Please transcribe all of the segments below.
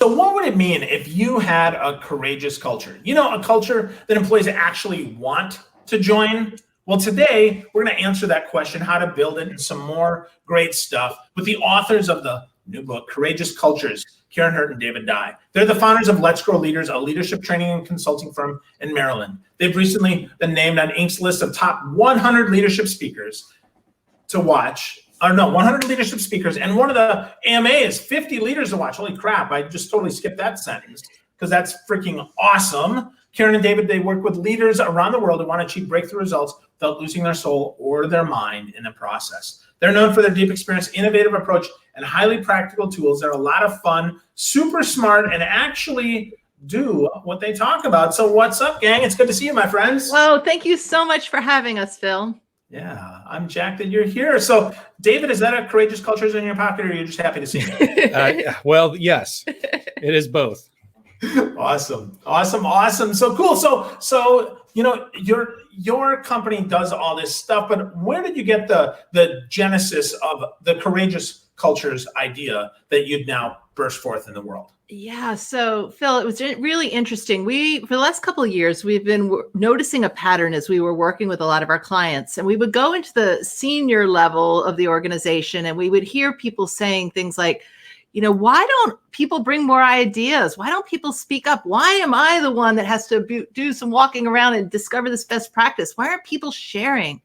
So what would it mean if you had a courageous culture? You know, a culture that employees actually want to join? Well, today we're going to answer that question, how to build it, and some more great stuff with the authors of the new book, Courageous Cultures, Karin and David Dye. They're the founders of Let's Grow Leaders, a leadership training and consulting firm in Maryland. They've recently been named on Inc.'s list of top 100 leadership speakers to watch. 100 leadership speakers, and one of the AMA is 50 leaders to watch. Holy crap, I just totally skipped that sentence because that's freaking awesome. Karin and David, they work with leaders around the world who want to achieve breakthrough results without losing their soul or their mind in the process. They're known for their deep experience, innovative approach, and highly practical tools. They're a lot of fun, super smart, and actually do what they talk about. So what's up, gang? It's good to see you, my friends. Well, thank you so much for having us, Phil. Yeah, I'm jacked that you're here. So, David, is that a courageous culture in your pocket, or are you just happy to see me? Well, yes, it is both. Awesome. So cool. So you know, your company does all this stuff, but where did you get the genesis of the courageous cultures idea that you'd now burst forth in the world? Yeah. So Phil, it was really interesting. For the last couple of years, we've been noticing a pattern as we were working with a lot of our clients, and we would go into the senior level of the organization and we would hear people saying things like, you know, why don't people bring more ideas? Why don't people speak up? Why am I the one that has to do some walking around and discover this best practice? Why aren't people sharing?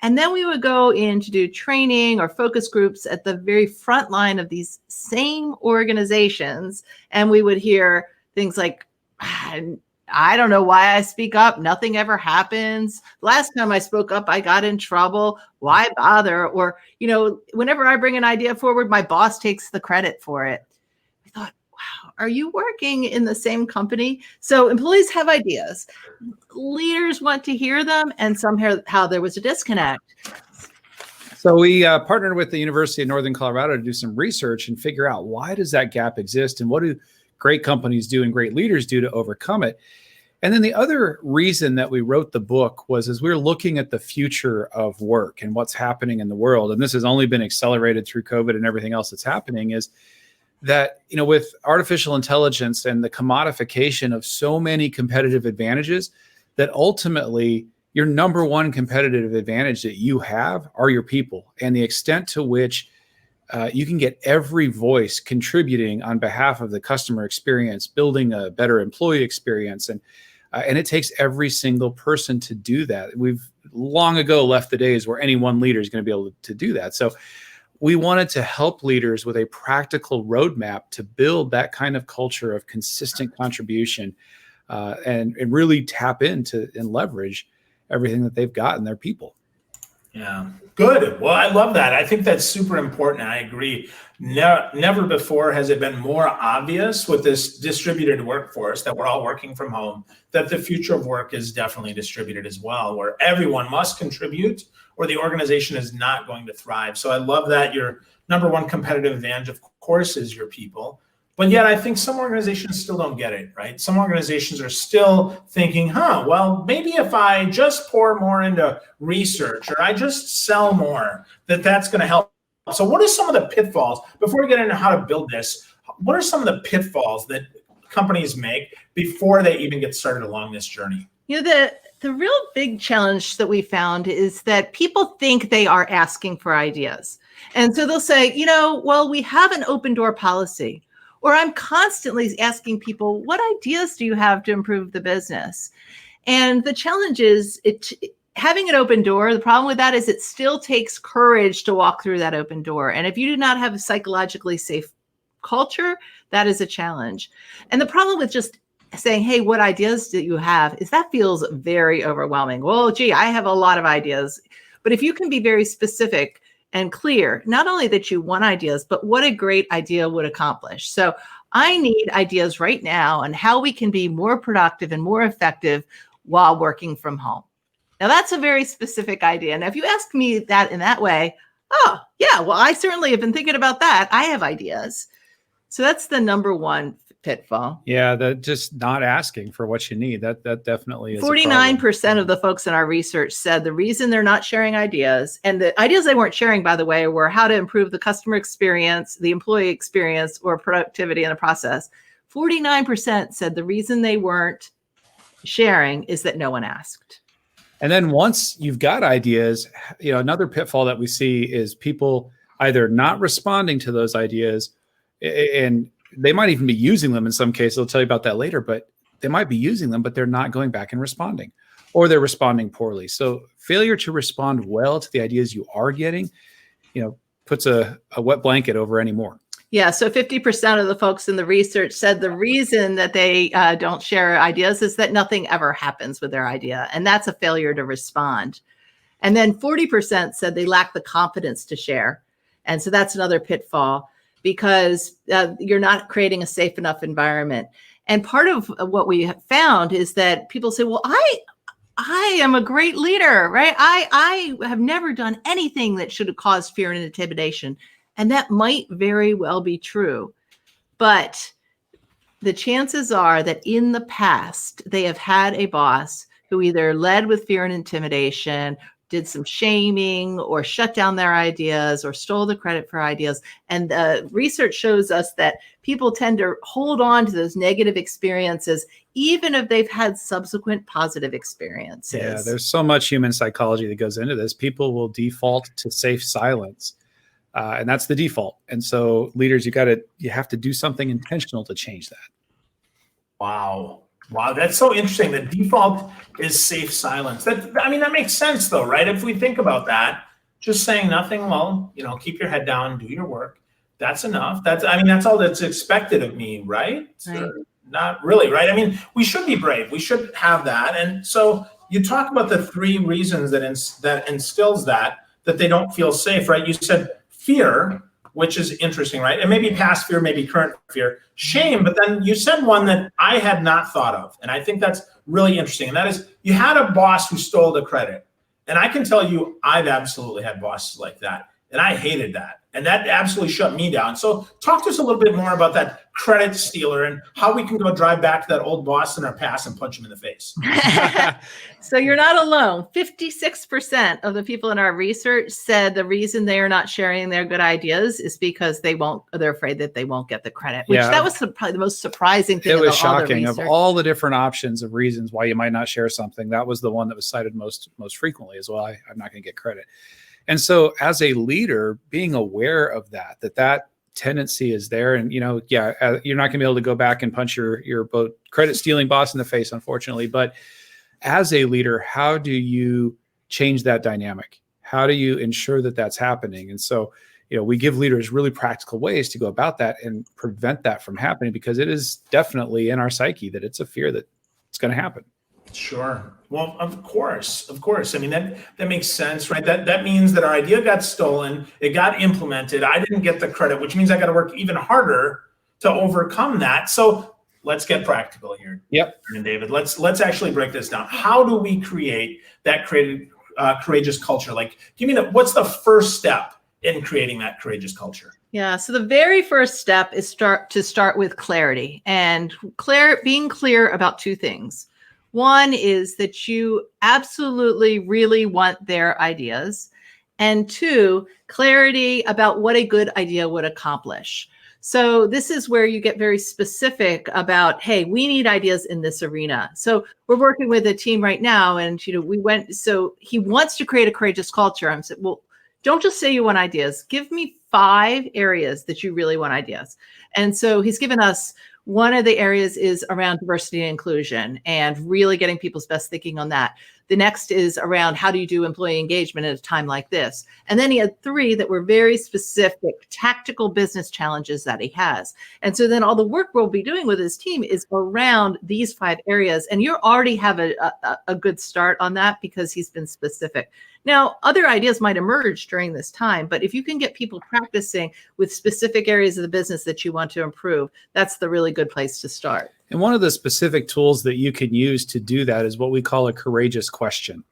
And then we would go in to do training or focus groups at the very front line of these same organizations. And we would hear things like, I don't know why I speak up. Nothing ever happens. Last time I spoke up, I got in trouble. Why bother? Or, you know, whenever I bring an idea forward, my boss takes the credit for it. I thought, wow, are you working in the same company? So employees have ideas. Leaders want to hear them, and somehow there was a disconnect. So we partnered with the University of Northern Colorado to do some research and figure out why does that gap exist and what do great companies do and great leaders do to overcome it. And then the other reason that we wrote the book was as we were looking at the future of work and what's happening in the world, and this has only been accelerated through COVID and everything else that's happening, is that, you know, with artificial intelligence and the commodification of so many competitive advantages, that ultimately your number one competitive advantage that you have are your people, and the extent to which you can get every voice contributing on behalf of the customer experience, building a better employee experience. And it takes every single person to do that. We've long ago left the days where any one leader is going to be able to do that. So we wanted to help leaders with a practical roadmap to build that kind of culture of consistent contribution and really tap into and leverage everything that they've got in their people. Yeah, good. Well, I love that. I think that's super important. I agree. Never before has it been more obvious with this distributed workforce that we're all working from home, that the future of work is definitely distributed as well, where everyone must contribute or the organization is not going to thrive. So I love that your number one competitive advantage, of course, is your people. But yet I think some organizations still don't get it, right? Some organizations are still thinking, well, maybe if I just pour more into research or I just sell more, that's going to help. So what are some of the pitfalls, before we get into how to build this, what are some of the pitfalls that companies make before they even get started along this journey? You know, the real big challenge that we found is that people think they are asking for ideas. And so they'll say, you know, well, we have an open door policy. Or I'm constantly asking people, what ideas do you have to improve the business? And the challenge is having an open door. The problem with that is it still takes courage to walk through that open door. And if you do not have a psychologically safe culture, that is a challenge. And the problem with just saying, hey, what ideas do you have, is that feels very overwhelming. Well, gee, I have a lot of ideas. But if you can be very specific and clear, not only that you want ideas, but what a great idea would accomplish. So I need ideas right now on how we can be more productive and more effective while working from home. Now that's a very specific idea. And if you ask me that in that way, oh yeah, well, I certainly have been thinking about that. I have ideas. So that's the number one pitfall. Yeah, that just not asking for what you need. That definitely is 49% of the folks in our research said the reason they're not sharing ideas, and the ideas they weren't sharing, by the way, were how to improve the customer experience, the employee experience, or productivity in the process. 49% said the reason they weren't sharing is that no one asked. And then once you've got ideas, another pitfall that we see is people either not responding to those ideas, and they might even be using them in some cases. I'll tell you about that later, but they might be using them, but they're not going back and responding, or they're responding poorly. So failure to respond well to the ideas you are getting, puts a wet blanket over any more. Yeah, so 50% of the folks in the research said the reason that they don't share ideas is that nothing ever happens with their idea, and that's a failure to respond. And then 40% said they lack the confidence to share, and so that's another pitfall because you're not creating a safe enough environment. And part of what we have found is that people say, well, I am a great leader, right? I have never done anything that should have caused fear and intimidation. And that might very well be true. But the chances are that in the past, they have had a boss who either led with fear and intimidation, did some shaming, or shut down their ideas, or stole the credit for ideas. And the research shows us that people tend to hold on to those negative experiences, even if they've had subsequent positive experiences. Yeah, there's so much human psychology that goes into this. People will default to safe silence. And that's the default. And so leaders, you have to do something intentional to change that. Wow. That's so interesting. The default is safe silence. That makes sense though, right? If we think about that, just saying nothing, well, keep your head down, do your work. That's enough. That's all that's expected of me, right? Right. Not really, right? We should be brave. We should have that. And so you talk about the 3 reasons that instills that they don't feel safe, right? You said fear, which is interesting, right? And maybe past fear, maybe current fear, shame. But then you said one that I had not thought of. And I think that's really interesting. And that is, you had a boss who stole the credit. And I can tell you, I've absolutely had bosses like that. And I hated that. And that absolutely shut me down. So talk to us a little bit more about that credit stealer and how we can go drive back to that old boss in our past and punch him in the face. So you're not alone. 56% of the people in our research said the reason they are not sharing their good ideas is because they're afraid that they won't get the credit, which that was probably the most surprising thing. It was shocking. Of all the different options of reasons why you might not share something, that was the one that was cited most frequently as well. I'm not going to get credit. And so as a leader, being aware of that tendency is there. And, you're not going to be able to go back and punch your credit stealing boss in the face, unfortunately. But as a leader, how do you change that dynamic? How do you ensure that that's happening? And so, we give leaders really practical ways to go about that and prevent that from happening, because it is definitely in our psyche that it's a fear that it's going to happen. Sure. Well, of course. That makes sense, right? That means that our idea got stolen, it got implemented. I didn't get the credit, which means I got to work even harder to overcome that. So let's get practical here. Yep. And David, let's actually break this down. How do we create that courageous culture? Like, what's the first step in creating that courageous culture? Yeah. So the very first step is start with clarity, and being clear about 2 things. One is that you absolutely really want their ideas. And 2, clarity about what a good idea would accomplish. So this is where you get very specific about, hey, we need ideas in this arena. So we're working with a team right now, and so he wants to create a courageous culture. I'm saying, well, don't just say you want ideas. Give me 5 areas that you really want ideas. And so he's given us, one of the areas is around diversity and inclusion and really getting people's best thinking on that. The next is around how do you do employee engagement at a time like this? And then he had 3 that were very specific tactical business challenges that he has. And so then all the work we'll be doing with his team is around these 5 areas. And you already have a good start on that because he's been specific. Now, other ideas might emerge during this time, but if you can get people practicing with specific areas of the business that you want to improve, that's the really good place to start. And one of the specific tools that you can use to do that is what we call a courageous question.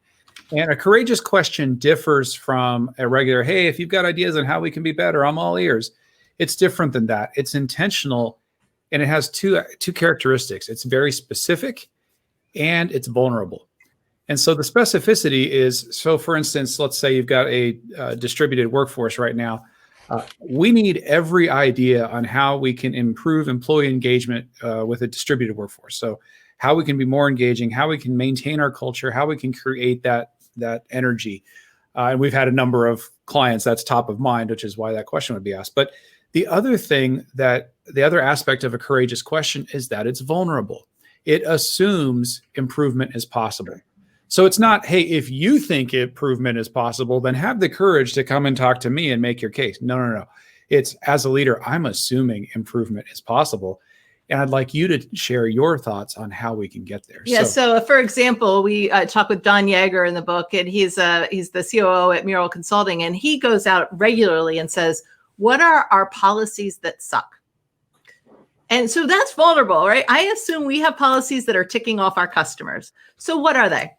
And a courageous question differs from a regular, hey, if you've got ideas on how we can be better, I'm all ears. It's different than that. It's intentional and it has two characteristics. It's very specific and it's vulnerable. And so the specificity is, so for instance, let's say you've got a distributed workforce right now. We need every idea on how we can improve employee engagement with a distributed workforce. So how we can be more engaging, how we can maintain our culture, how we can create that energy. And we've had a number of clients that's top of mind, which is why that question would be asked. But the other aspect of a courageous question is that it's vulnerable. It assumes improvement is possible. So it's not, hey, if you think improvement is possible, then have the courage to come and talk to me and make your case. No. It's, as a leader, I'm assuming improvement is possible. And I'd like you to share your thoughts on how we can get there. Yeah. So for example, we talk with Don Yeager in the book, and he's the COO at Mural Consulting, and he goes out regularly and says, what are our policies that suck? And so that's vulnerable, right? I assume we have policies that are ticking off our customers. So what are they?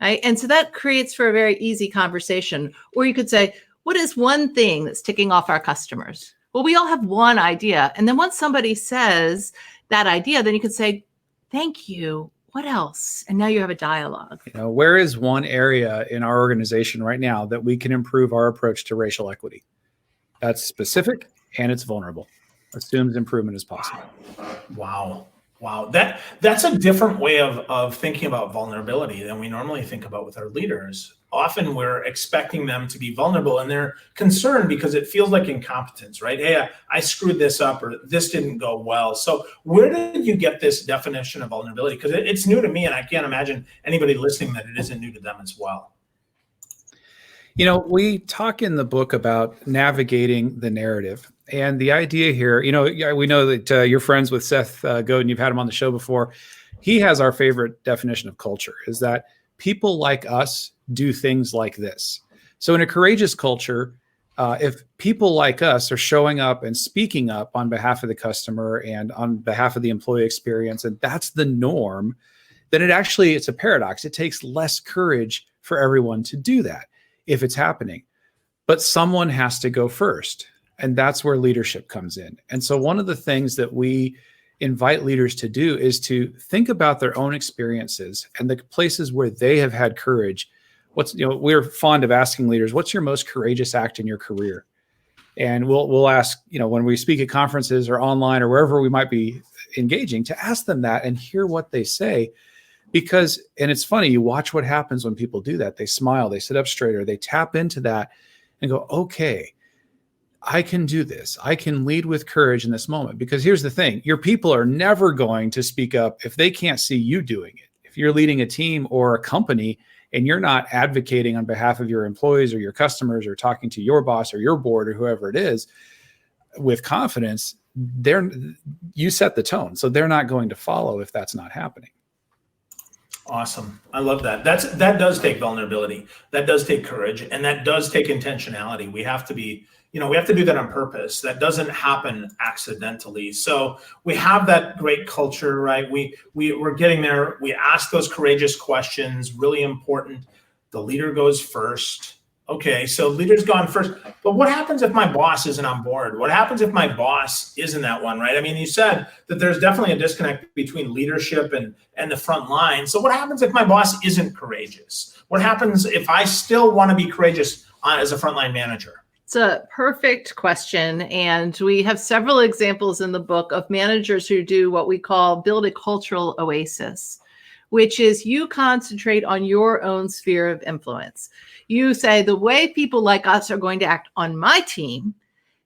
Right? And so that creates for a very easy conversation. Or you could say, what is one thing that's ticking off our customers? Well, we all have one idea. And then once somebody says that idea, then you could say, thank you. What else? And now you have a dialogue. Where is one area in our organization right now that we can improve our approach to racial equity? That's specific and it's vulnerable. Assumes improvement is possible. Wow. That's a different way of thinking about vulnerability than we normally think about with our leaders. Often we're expecting them to be vulnerable and they're concerned because it feels like incompetence, right? Hey, I screwed this up or this didn't go well. So where did you get this definition of vulnerability? Because it's new to me and I can't imagine anybody listening that it isn't new to them as well. We talk in the book about navigating the narrative. And the idea here, we know that you're friends with Seth Godin. You've had him on the show before. He has our favorite definition of culture, is that people like us do things like this. So in a courageous culture, if people like us are showing up and speaking up on behalf of the customer and on behalf of the employee experience, and that's the norm, then it's a paradox. It takes less courage for everyone to do that if it's happening. But someone has to go first. And that's where leadership comes in. And so one of the things that we invite leaders to do is to think about their own experiences and the places where they have had courage. We're fond of asking leaders, what's your most courageous act in your career? And we'll ask, when we speak at conferences or online or wherever we might be engaging, to ask them that and hear what they say. And it's funny, you watch what happens when people do that. They smile, they sit up straighter, they tap into that and go, okay, I can do this. I can lead with courage in this moment. Because here's the thing, your people are never going to speak up if they can't see you doing it. If you're leading a team or a company and you're not advocating on behalf of your employees or your customers or talking to your boss or your board or whoever it is with confidence, you set the tone. So they're not going to follow if that's not happening. Awesome. I love that. That does take vulnerability. That does take courage. And that does take intentionality. We have to be, we have to do that on purpose. That doesn't happen accidentally. So we have that great culture, right? We're getting there. We ask those courageous questions, really important. The leader goes first. Okay, so leader's gone first. But what happens if my boss isn't on board? What happens if my boss isn't that one, right? I mean, you said that there's definitely a disconnect between leadership and the front line. So what happens if my boss isn't courageous? What happens if I still want to be courageous as a frontline manager? It's a perfect question. And we have several examples in the book of managers who do what we call build a cultural oasis, which is you concentrate on your own sphere of influence. You say the way people like us are going to act on my team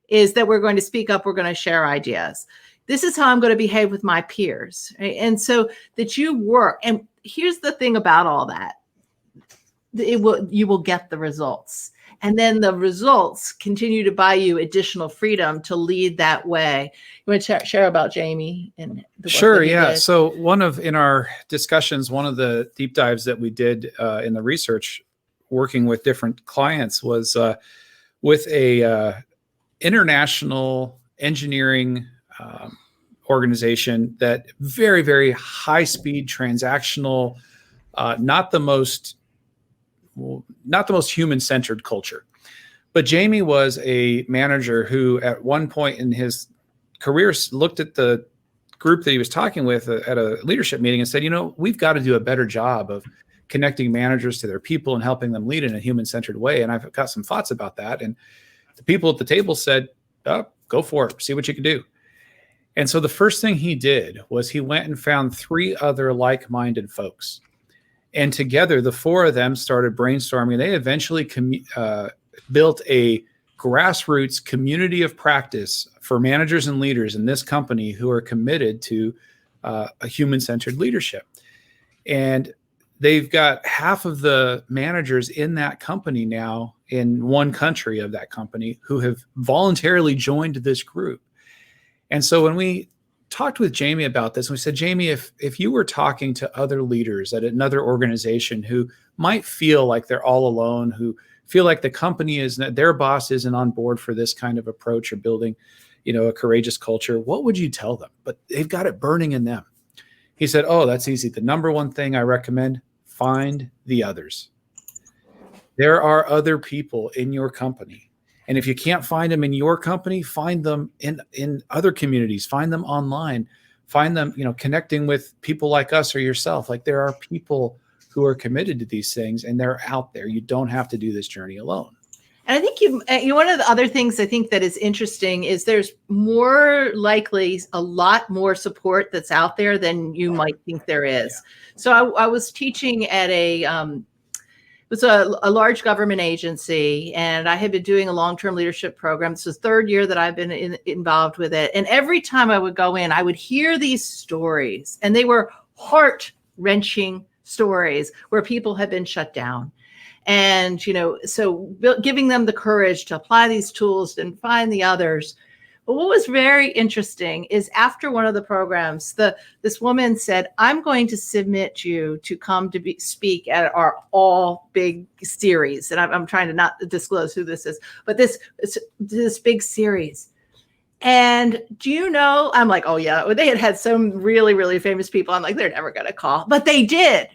is that we're going to speak up, we're going to share ideas. This is how I'm going to behave with my peers. Right? And so that you work. And here's the thing about all that. You will get the results. And then the results continue to buy you additional freedom to lead that way. You want to share about Jamie? And Sure, yeah. So in our discussions, one of the deep dives that we did in the research working with different clients was with a international engineering organization that very, very high speed transactional, not the most human-centered culture. But Jamie was a manager who at one point in his career looked at the group that he was talking with at a leadership meeting and said, we've got to do a better job of connecting managers to their people and helping them lead in a human-centered way. And I've got some thoughts about that. And the people at the table said, oh, go for it. See what you can do. And so the first thing he did was he went and found 3 other like-minded folks. And together, the 4 of them started brainstorming. They eventually built a grassroots community of practice for managers and leaders in this company who are committed to a human-centered leadership. And they've got half of the managers in that company now in one country of that company who have voluntarily joined this group. And so when we talked with Jamie about this, we said, Jamie, if you were talking to other leaders at another organization who might feel like they're all alone, who feel like the company their boss isn't on board for this kind of approach or building, a courageous culture, what would you tell them? But they've got it burning in them. He said, oh, that's easy. The number one thing I recommend, find the others. There are other people in your company. And if you can't find them in your company, find them in other communities, find them online, find them, connecting with people like us or yourself. Like there are people who are committed to these things and they're out there. You don't have to do this journey alone. And I think one of the other things I think that is interesting is there's more likely a lot more support that's out there than you might think there is. Yeah. So I was teaching at it was a large government agency, and I had been doing a long-term leadership program. This was the 3rd year that I've been involved with it. And every time I would go in, I would hear these stories, and they were heart-wrenching stories where people had been shut down. And, so giving them the courage to apply these tools and find the others. But what was very interesting is after one of the programs, this woman said, I'm going to submit you to come to speak at our all big series. And I'm trying to not disclose who this is, but this big series. And do you know, I'm like, oh yeah, they had some really, really famous people. I'm like, they're never going to call, but they did.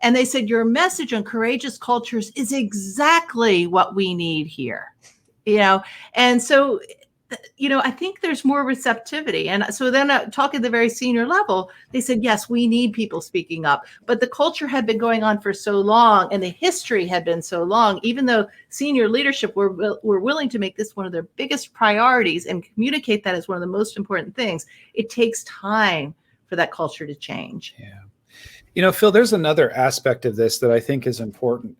And they said, your message on courageous cultures is exactly what we need here, And so, I think there's more receptivity. And so then talking at the very senior level, they said, yes, we need people speaking up. But the culture had been going on for so long and the history had been so long, even though senior leadership were willing to make this one of their biggest priorities and communicate that as one of the most important things, it takes time for that culture to change. Yeah. Phil, there's another aspect of this that I think is important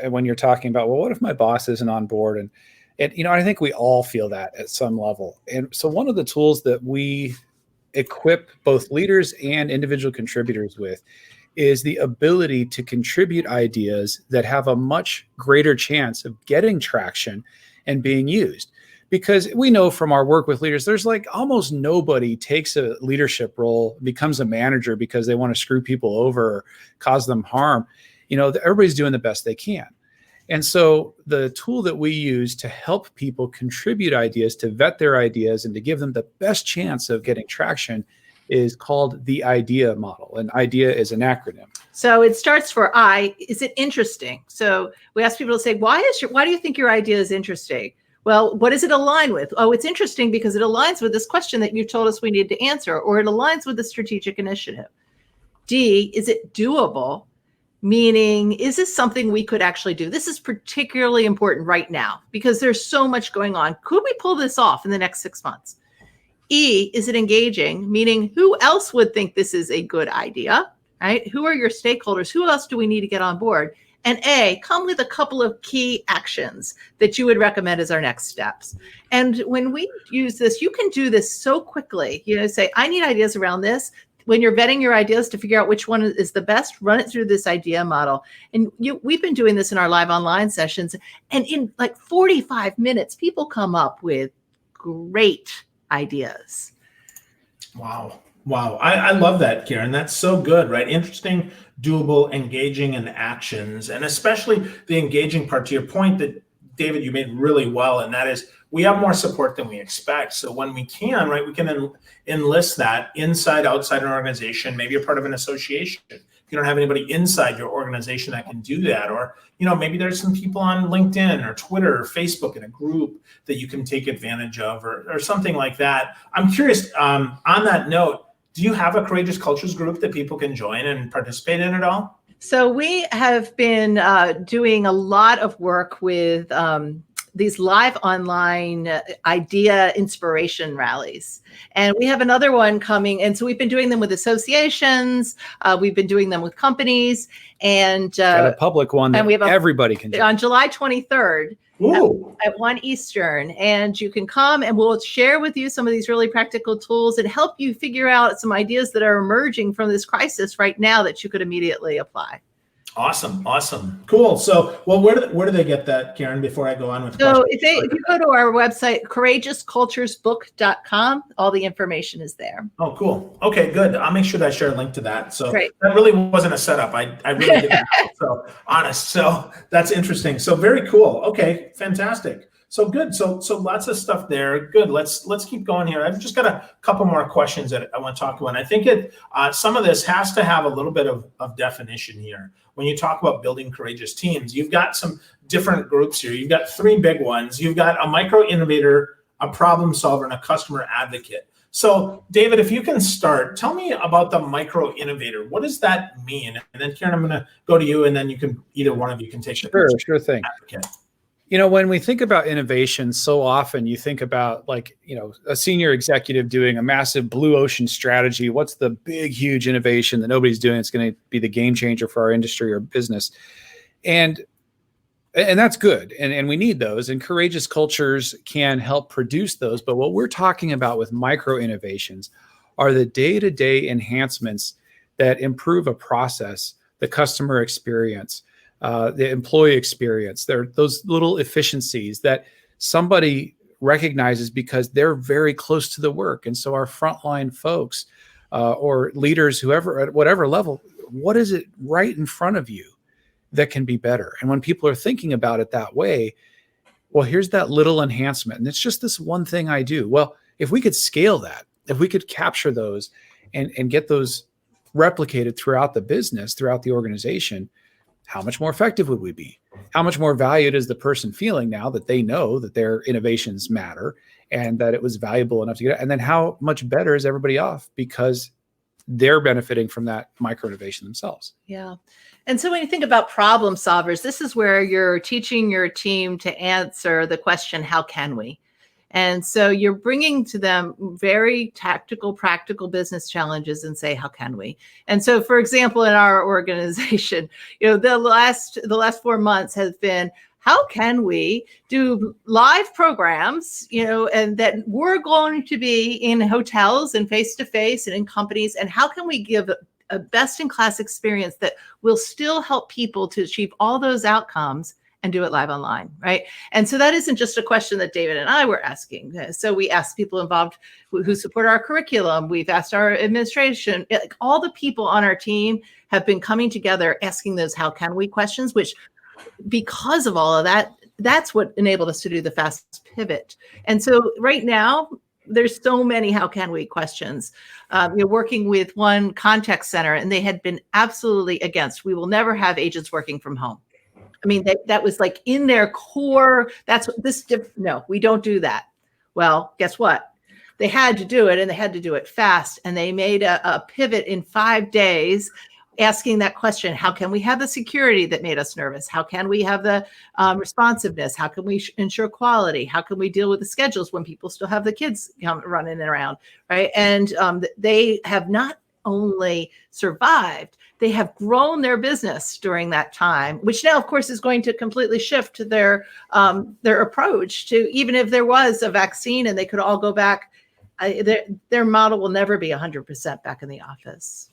when you're talking about, well, what if my boss isn't on board? And I think we all feel that at some level. And so one of the tools that we equip both leaders and individual contributors with is the ability to contribute ideas that have a much greater chance of getting traction and being used. Because we know from our work with leaders, there's like almost nobody takes a leadership role, becomes a manager because they want to screw people over or cause them harm. Everybody's doing the best they can. And so the tool that we use to help people contribute ideas, to vet their ideas, and to give them the best chance of getting traction is called the IDEA model. And IDEA is an acronym. So it starts for I. Is it interesting? So we ask people to say, why do you think your idea is interesting? Well, what does it align with? Oh, it's interesting because it aligns with this question that you told us we need to answer, or it aligns with the strategic initiative. D, is it doable? Meaning, is this something we could actually do? This is particularly important right now because there's so much going on. Could we pull this off in the next 6 months? E, is it engaging? Meaning, who else would think this is a good idea, right? Who are your stakeholders? Who else do we need to get on board? And A, come with a couple of key actions that you would recommend as our next steps. And when we use this, you can do this so quickly. Say, I need ideas around this. When you're vetting your ideas to figure out which one is the best, run it through this idea model. And we've been doing this in our live online sessions. And in like 45 minutes, people come up with great ideas. Wow. I love that, Karin. That's so good, right? Interesting, doable, engaging, and actions. And especially the engaging part, to your point that, David, you made really well. And that is, we have more support than we expect. So when we can, right, we can enlist that inside, outside an organization. Maybe you're part of an association. If you don't have anybody inside your organization that can do that, or, maybe there's some people on LinkedIn or Twitter or Facebook in a group that you can take advantage of or something like that. I'm curious, on that note, Do you have a Courageous Cultures group that people can join and participate in at all? So we have been doing a lot of work with these live online idea inspiration rallies. And we have another one coming. And so we've been doing them with associations. We've been doing them with companies. And got a public one that and we have everybody can join. On July 23rd at 1 Eastern. And you can come and we'll share with you some of these really practical tools and help you figure out some ideas that are emerging from this crisis right now that you could immediately apply. Awesome. Cool. So, well, where do they get that, Karin, before I go on with So questions? if you go to our website, courageousculturesbook.com, all the information is there. Oh, cool. Okay, good. I'll make sure that I share a link to that. So Great. That really wasn't a setup. I really didn't know. So honest. So that's interesting. So very cool. Okay, fantastic. So good. So lots of stuff there. Good. Let's keep going here. I've just got a couple more questions that I want to talk about. And I think some of this has to have a little bit of definition here. When you talk about building courageous teams, you've got some different groups here. You've got three big ones. You've got a micro innovator, a problem solver, and a customer advocate. So David, if you can start, tell me about the micro innovator. What does that mean? And then Karin, I'm going to go to you, and then either one of you can take the Sure thing. Advocate. When we think about innovation, so often you think about a senior executive doing a massive blue ocean strategy. What's the big, huge innovation that nobody's doing? It's going to be the game changer for our industry or business. And that's good. And we need those. And courageous cultures can help produce those. But what we're talking about with micro innovations are the day-to-day enhancements that improve a process, the customer experience, the employee experience. There are those little efficiencies that somebody recognizes because they're very close to the work. And so our frontline folks or leaders, whoever, at whatever level, what is it right in front of you that can be better? And when people are thinking about it that way, well, here's that little enhancement. And it's just this one thing I do. Well, if we could scale that, if we could capture those and get those replicated throughout the business, throughout the organization, how much more effective would we be? How much more valued is the person feeling now that they know that their innovations matter and that it was valuable enough to get it? And then how much better is everybody off because they're benefiting from that micro innovation themselves? Yeah. And so when you think about problem solvers, this is where you're teaching your team to answer the question, how can we? And so you're bringing to them very tactical, practical business challenges and say, how can we? And so, for example, in our organization, the last 4 months has been, how can we do live programs, and that we're going to be in hotels and face-to-face and in companies, and how can we give a best-in-class experience that will still help people to achieve all those outcomes and do it live online, right? And so that isn't just a question that David and I were asking. So we asked people involved who support our curriculum. We've asked our administration. All the people on our team have been coming together asking those how can we questions, which because of all of that, that's what enabled us to do the fast pivot. And so right now, there's so many how can we questions. You're working with one contact center, and they had been absolutely against. We will never have agents working from home. I mean, that was like in their core. That's what no, we don't do that. Well, guess what? They had to do it, and they had to do it fast. And they made a pivot in 5 days, asking that question: how can we have the security that made us nervous? How can we have the responsiveness? How can we ensure quality? How can we deal with the schedules when people still have the kids running around, right? And they have not only survived, they have grown their business during that time, which now, of course, is going to completely shift their approach to, even if there was a vaccine and they could all go back, their model will never be 100% back in the office.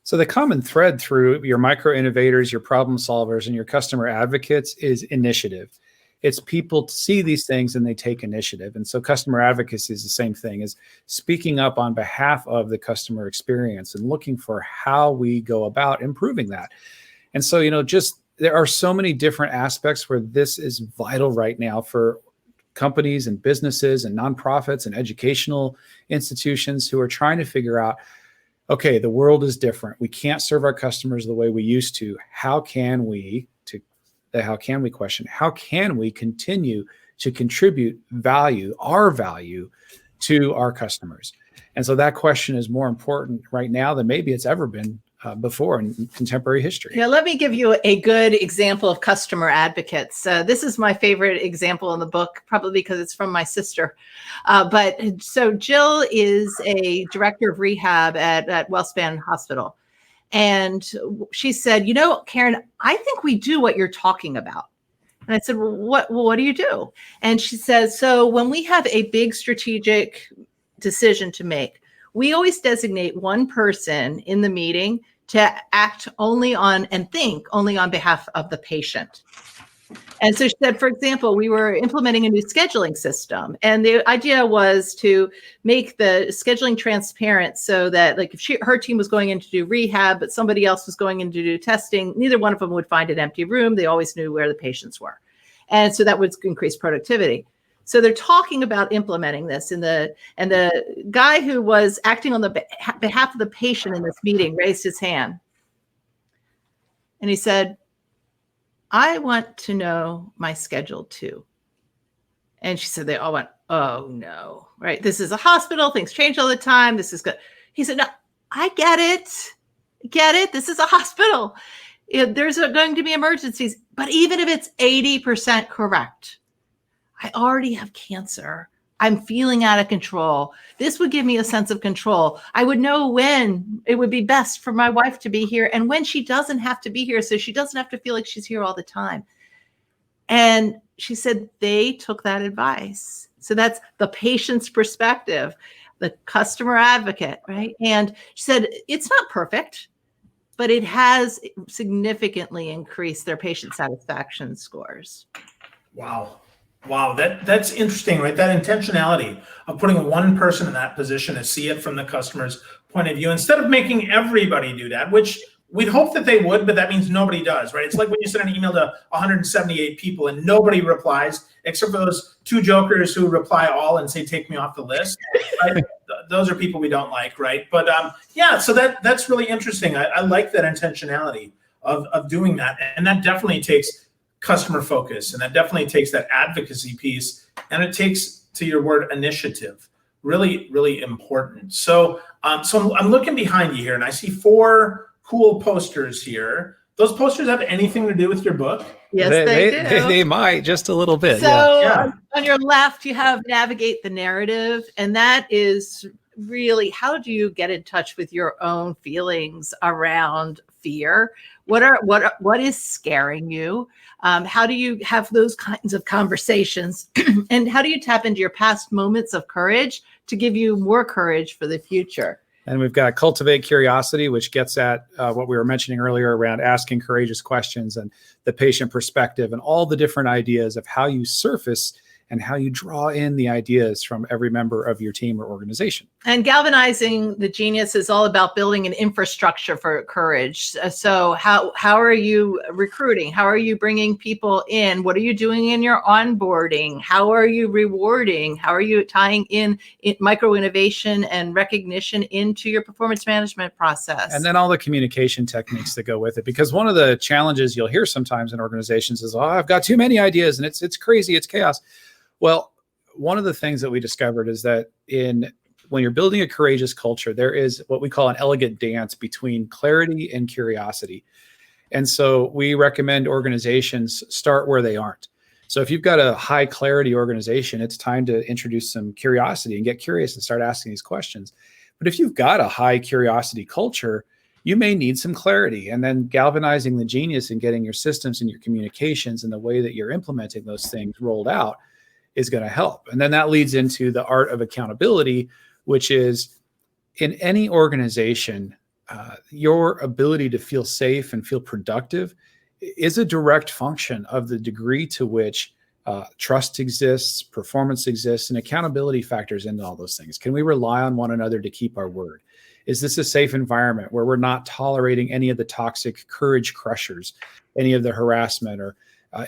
So the common thread through your micro innovators, your problem solvers, and your customer advocates is initiative. It's people see these things and they take initiative. And so customer advocacy is the same thing, is speaking up on behalf of the customer experience and looking for how we go about improving that. And so, there are so many different aspects where this is vital right now for companies and businesses and nonprofits and educational institutions who are trying to figure out, okay, the world is different. We can't serve our customers the way we used to. How can we question, how can we continue to contribute our value to our customers? And so that question is more important right now than maybe it's ever been before in contemporary history. Yeah, let me give you a good example of customer advocates. This is my favorite example in the book, probably because it's from my sister. But so Jill is a director of rehab at WellSpan Hospital. And she said, Karin, I think we do what you're talking about. And I said, well, what do you do? And she says, so when we have a big strategic decision to make, we always designate one person in the meeting to act only on and think only on behalf of the patient. And so she said, for example, we were implementing a new scheduling system, and the idea was to make the scheduling transparent so that, like, if her team was going in to do rehab, but somebody else was going in to do testing, neither one of them would find an empty room. They always knew where the patients were. And so that would increase productivity. So they're talking about implementing this, and the guy who was acting on the behalf of the patient in this meeting raised his hand. And he said, I want to know my schedule too. And she said, they all went, oh no, right? This is a hospital. Things change all the time. This is good. He said, no, I get it. Get it. This is a hospital. There's going to be emergencies. But even if it's 80% correct, I already have cancer. I'm feeling out of control. This would give me a sense of control. I would know when it would be best for my wife to be here and when she doesn't have to be here, so she doesn't have to feel like she's here all the time. And she said they took that advice. So that's the patient's perspective, the customer advocate, right? And she said it's not perfect, but it has significantly increased their patient satisfaction scores. Wow, that's interesting, right? That intentionality of putting one person in that position to see it from the customer's point of view, instead of making everybody do that, which we'd hope that they would, but that means nobody does, right? It's like when you send an email to 178 people and nobody replies, except for those two jokers who reply all and say, take me off the list. Right? Those are people we don't like, right? But yeah, so that's really interesting. I like that intentionality of doing that. And that definitely takes customer focus, and that definitely takes that advocacy piece, and it takes, to your word, initiative. Really, really important. So so I'm looking behind you here, and I see 4 cool posters here. Those posters have anything to do with your book? Yes, they do. They might, just a little bit. So yeah. On your left, you have Navigate the Narrative, and that is really, how do you get in touch with your own feelings around fear? What is scaring you? How do you have those kinds of conversations? And how do you tap into your past moments of courage to give you more courage for the future? And we've got Cultivate Curiosity, which gets at what we were mentioning earlier around asking courageous questions and the patient perspective and all the different ideas of how you surface and how you draw in the ideas from every member of your team or organization. And Galvanizing the Genius is all about building an infrastructure for courage. So how are you recruiting? How are you bringing people in? What are you doing in your onboarding? How are you rewarding? How are you tying in micro innovation and recognition into your performance management process? And then all the communication techniques that go with it. Because one of the challenges you'll hear sometimes in organizations is, oh, I've got too many ideas and it's crazy, it's chaos. Well, one of the things that we discovered is that when you're building a courageous culture, there is what we call an elegant dance between clarity and curiosity. And so we recommend organizations start where they aren't. So if you've got a high clarity organization, it's time to introduce some curiosity and get curious and start asking these questions. But if you've got a high curiosity culture, you may need some clarity, and then galvanizing the genius and getting your systems and your communications and the way that you're implementing those things rolled out is going to help. And then that leads into the art of accountability, which is in any organization, your ability to feel safe and feel productive is a direct function of the degree to which trust exists, performance exists, and accountability factors into all those things. Can we rely on one another to keep our word? Is this a safe environment where we're not tolerating any of the toxic courage crushers, any of the harassment, or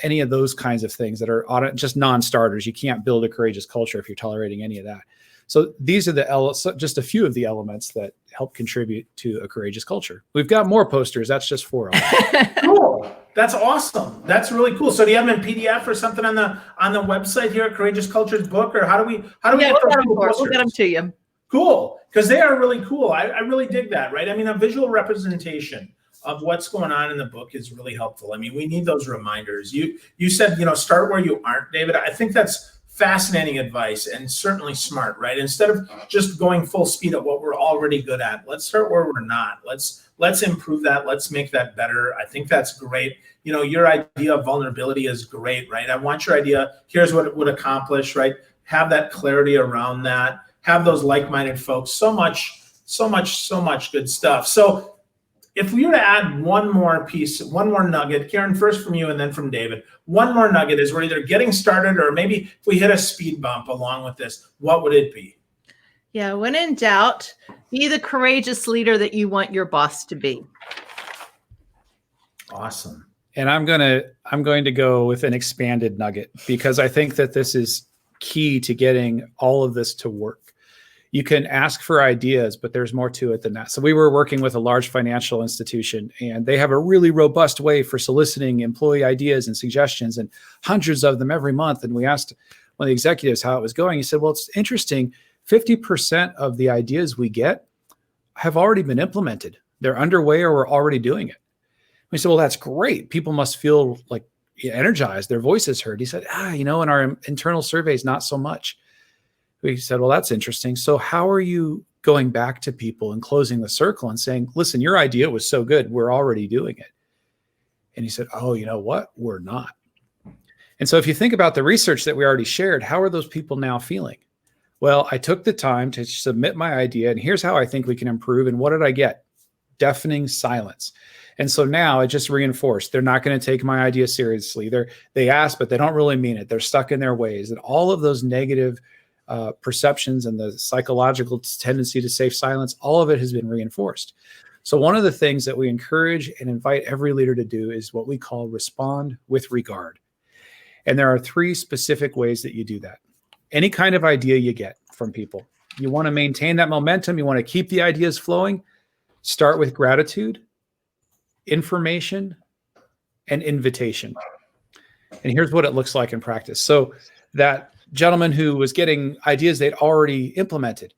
any of those kinds of things that are just non-starters? You can't build a courageous culture if you're tolerating any of that. So these are just a few of the elements that help contribute to a courageous culture. We've got more posters. That's just 4 of them. Cool. That's awesome. That's really cool. So do you have them in PDF or something on the website here at Courageous Culture's book, or how do we Yeah, get those we'll posters? get them to you. Cool, because they are really cool. I really dig that, right? I mean, a visual representation of what's going on in the book is really helpful. I mean, we need those reminders. You said, start where you aren't, David. I think that's fascinating advice and certainly smart, right? Instead of just going full speed at what we're already good at, let's start where we're not. Let's improve that. Let's make that better. I think that's great. Your idea of vulnerability is great, right? I want your idea. Here's what it would accomplish, right? Have that clarity around that. Have those like-minded folks. So much good stuff. So if we were to add one more piece, one more nugget, Karin, first from you and then from David, one more nugget is we're either getting started or maybe if we hit a speed bump along with this, what would it be? Yeah, when in doubt, be the courageous leader that you want your boss to be. Awesome. And I'm going to go with an expanded nugget because I think that this is key to getting all of this to work. You can ask for ideas, but there's more to it than that. So we were working with a large financial institution, and they have a really robust way for soliciting employee ideas and suggestions, and hundreds of them every month. And we asked one of the executives how it was going. He said, well, it's interesting. 50% of the ideas we get have already been implemented. They're underway or we're already doing it. We said, well, that's great. People must feel like energized. Their voices heard. He said, in our internal surveys, not so much. We said, well, that's interesting. So how are you going back to people and closing the circle and saying, listen, your idea was so good, we're already doing it? And he said, oh, you know what? We're not. And so if you think about the research that we already shared, how are those people now feeling? Well, I took the time to submit my idea, and here's how I think we can improve. And what did I get? Deafening silence. And so now it just reinforced they're not going to take my idea seriously. They ask, but they don't really mean it. They're stuck in their ways. And all of those negative perceptions and the psychological tendency to safe silence, all of it has been reinforced. So one of the things that we encourage and invite every leader to do is what we call respond with regard. And there are 3 specific ways that you do that. Any kind of idea you get from people, you want to maintain that momentum. You want to keep the ideas flowing. Start with gratitude, information, and invitation. And here's what it looks like in practice. So that gentleman who was getting ideas they'd already implemented,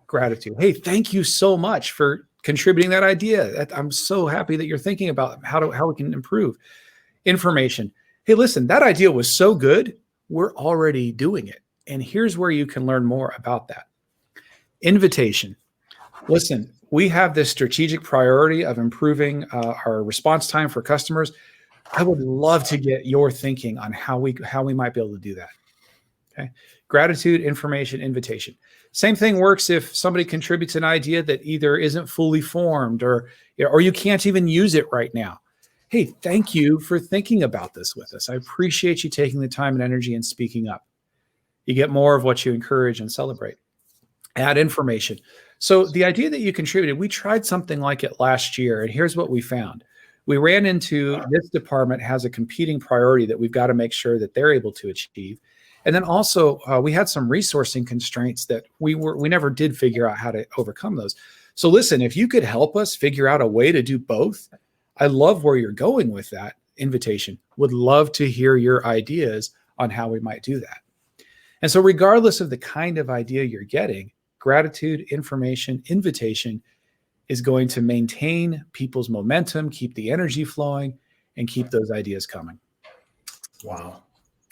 gratitude. Hey, thank you so much for contributing that idea. I'm so happy that you're thinking about how we can improve. Information. Hey, listen, that idea was so good. We're already doing it. And here's where you can learn more about that. Invitation. Listen, we have this strategic priority of improving our response time for customers. I would love to get your thinking on how we might be able to do that. Okay. Gratitude, information, invitation. Same thing works if somebody contributes an idea that either isn't fully formed or you can't even use it right now. Hey, thank you for thinking about this with us. I appreciate you taking the time and energy and speaking up. You get more of what you encourage and celebrate. Add information. So the idea that you contributed, we tried something like it last year, and here's what we found. We ran into this department has a competing priority that we've got to make sure that they're able to achieve. And then also we had some resourcing constraints that we never did figure out how to overcome those. So listen, if you could help us figure out a way to do both, I love where you're going with that invitation. Would love to hear your ideas on how we might do that. And so regardless of the kind of idea you're getting, gratitude, information, invitation is going to maintain people's momentum, keep the energy flowing, and keep those ideas coming. Wow.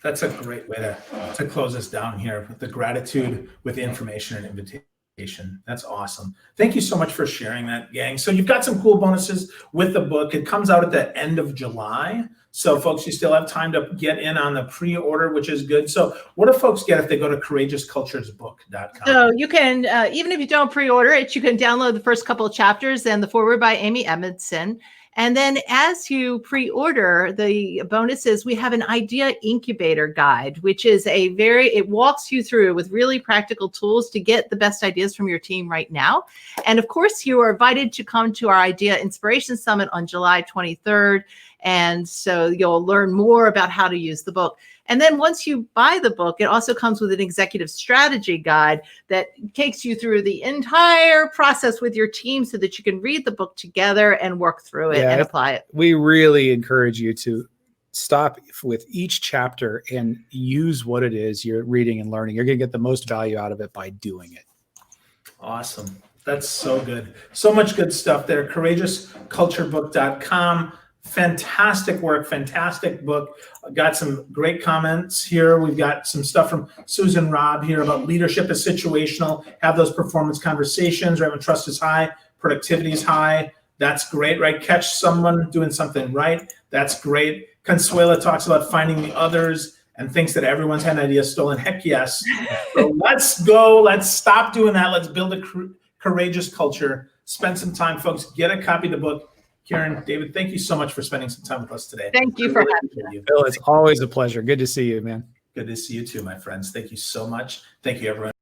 That's a great way to close us down here with the gratitude with information and invitation. That's awesome. Thank you so much for sharing that, gang. So you've got some cool bonuses with the book. It comes out at the end of July. So folks, you still have time to get in on the pre-order, which is good. So what do folks get if they go to courageousculturesbook.com? So you can, even if you don't pre-order it, you can download the first couple of chapters and the foreword by Amy Edmondson. And then as you pre-order, the bonus is we have an idea incubator guide, which is it walks you through with really practical tools to get the best ideas from your team right now. And of course, you are invited to come to our Idea Inspiration Summit on July 23rd. And so you'll learn more about how to use the book. And then once you buy the book, it also comes with an executive strategy guide that takes you through the entire process with your team so that you can read the book together and work through it and apply it. We really encourage you to stop with each chapter and use what it is you're reading and learning. You're going to get the most value out of it by doing it. Awesome. That's so good. So much good stuff there. CourageousCultureBook.com. Fantastic work. Fantastic book. Got some great comments here. We've got some stuff from Susan Robb here about leadership is situational. Have those performance conversations, right? When trust is high, productivity is high. That's great, right? Catch someone doing something right. That's great. Consuela talks about finding the others and thinks that everyone's had an idea stolen. Heck yes. So let's go. Let's stop doing that. Let's build a courageous culture. Spend some time, folks. Get a copy of the book. Karin, David, thank you so much for spending some time with us today. Thank you for having me. Bill, it's always a pleasure. Good to see you, man. Good to see you too, my friends. Thank you so much. Thank you, everyone.